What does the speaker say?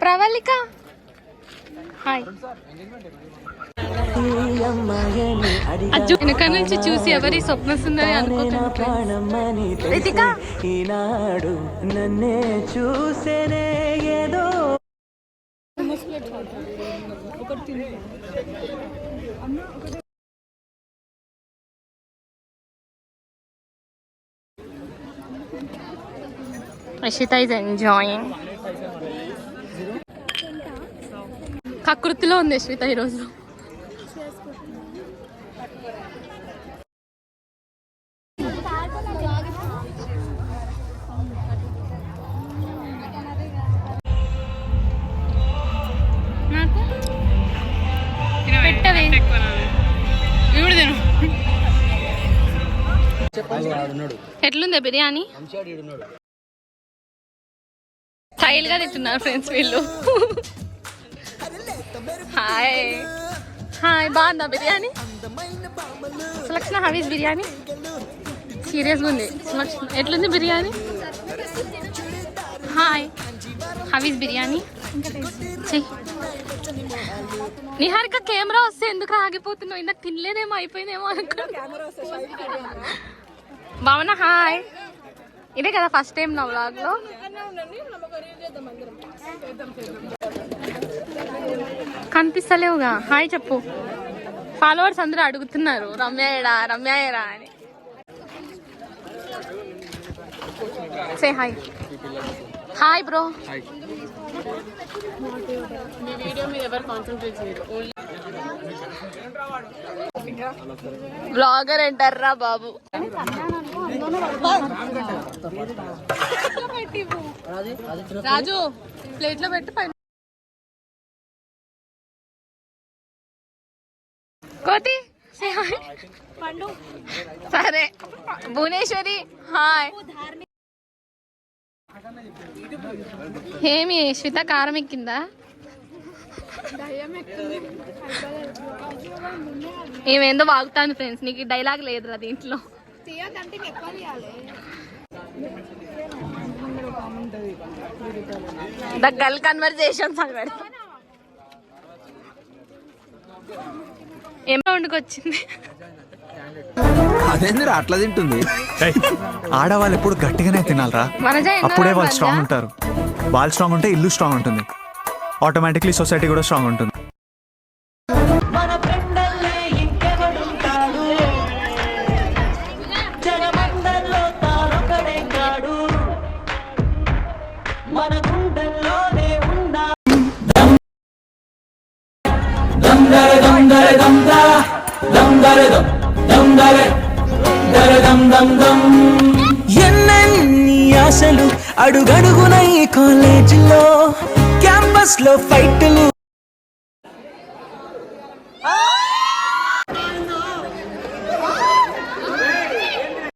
Pravalika hi. వెనక నుంచి చూసి ఎవరి స్వప్న సుందరి అనుకుంటున్నా. ఈనాడు నన్నే చూసేనే ఏదో Ashita is enjoying. కకృతిలో ఉంది అశ్విత ఈరోజు. ఎట్లుంది బిర్యానీ? స్టైల్ గా తింటున్నారు ఫ్రెండ్స్ వీళ్ళు. హాయ్ హాయ్, బాగుందా బిర్యానీ? Sulakshana how is biryani? సీరియస్గా ఉంది సులక్షణ, ఎట్లుంది biryani? Hi how is biryani? చెయ్యి. నిహారిక కెమెరా వస్తే ఎందుకు ఆగిపోతున్నావు? ఇందాక తినలేదేమో, అయిపోయిందేమో అనుకో. భావన హాయ్. ఇదే కదా ఫస్ట్ టైం నా వ్లాగ్ లో. కనిపిస్తలేవుగా, హాయ్ చెప్పు. ఫాలోవర్స్ అందరూ అడుగుతున్నారు రమ్య ఏడా రమ్య ఏడా అని. Say hi. Hi bro. మీ వీడియో మీద ఎవరు కాన్సంట్రేట్ చేయరు, బ్లాగర్ అంటారా బాబు. రాజు ప్లేట్ లో పెట్టి పైన కోతి సరే. భువనేశ్వరి హాయ్. ఏమి శ్వేత కారం ఎక్కిందా? ఏమేందో వాగుతాను ఫ్రెండ్స్, నీకు డైలాగ్ లేదురా దీంట్లో. ద గర్ల్ కన్వర్జేషన్స్ అని పెడతా. ఏం రౌండ్కి వచ్చింది? అదేందిరా అట్లా తింటుంది? ఆడవాళ్ళు ఎప్పుడు గట్టిగానే తినాలరా, అప్పుడే వాళ్ళు స్ట్రాంగ్ ఉంటారు. వాళ్ళు స్ట్రాంగ్ ఉంటే ఇల్లు స్ట్రాంగ్ ఉంటుంది, ఆటోమేటిక్లీ సొసైటీ కూడా స్ట్రాంగ్ ఉంటుంది. ఎన్నెన్ని ఆశలు అడుగడుగున ఈ కాలేజీలో, క్యాంపస్ లో ఫైట్